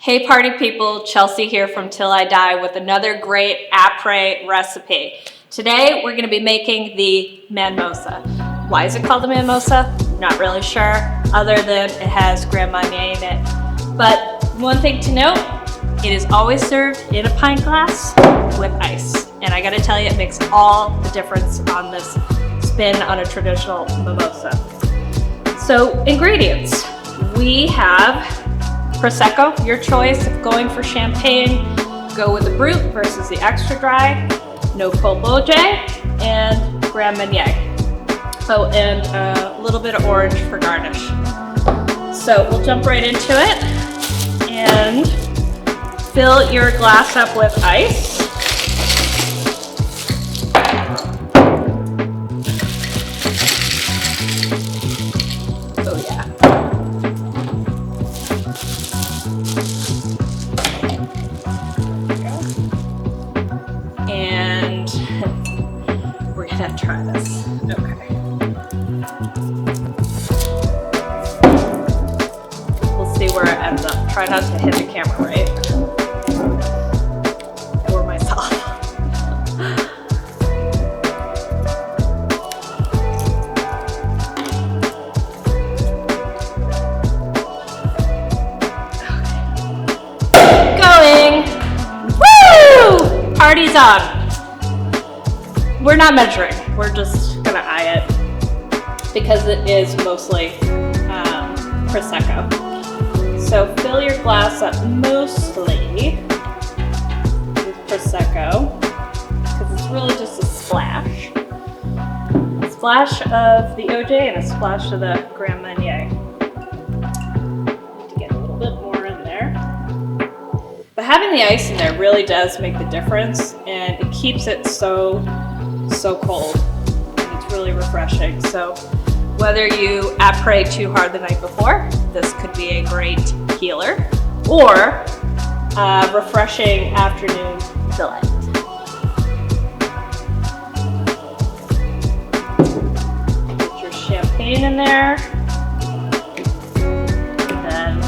Hey party people, Chelsea here from Till I Die with another great après recipe. Today we're going to be making the Manmosa. Why is it called the Manmosa? Not really sure, other than it has Grand Marnier in it. But one thing to note, it is always served in a pint glass with ice. And I gotta tell you, it makes all the difference on this spin on a traditional mimosa. So ingredients, we have Prosecco, your choice. If going for champagne, go with the brut versus the extra dry, No-pulp OJ, and Grand Marnier. Oh, and a little bit of orange for garnish. So we'll jump right into it and fill your glass up with ice. Oh yeah. And we're gonna have to try this. Okay. We'll see where it ends up. Try not to hit the camera, right? Or myself. Going! Woo! Party's on. We're not measuring. We're just gonna eye it because it is mostly Prosecco. So fill your glass up mostly with Prosecco because it's really just a splash. A splash of the OJ and a splash of the Grand Marnier. Need to get a little bit more in there. But having the ice in there really does make the difference, and it keeps it so cold, and it's really refreshing. So whether you après too hard the night before, this could be a great healer, or refreshing afternoon delight. Put your champagne in there, and then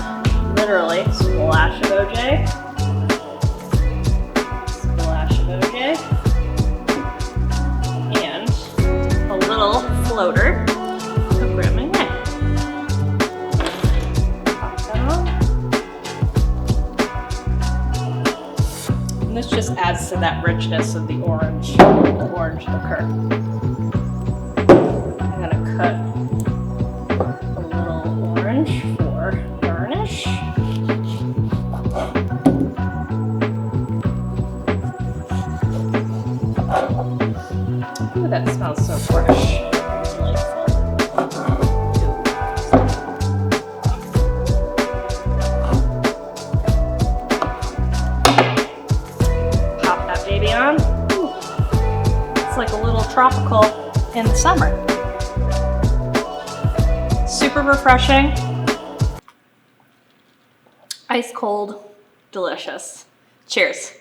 literally splash of OJ. Splash of OJ. Little floater of Grand Marnier. Pop that on. And this just adds to that richness of the orange liquor. I'm gonna cut a little orange for garnish. Ooh, that smells so fresh. Pop that baby on. Ooh. It's like a little tropical in the summer. Super refreshing. Ice cold, delicious. Cheers.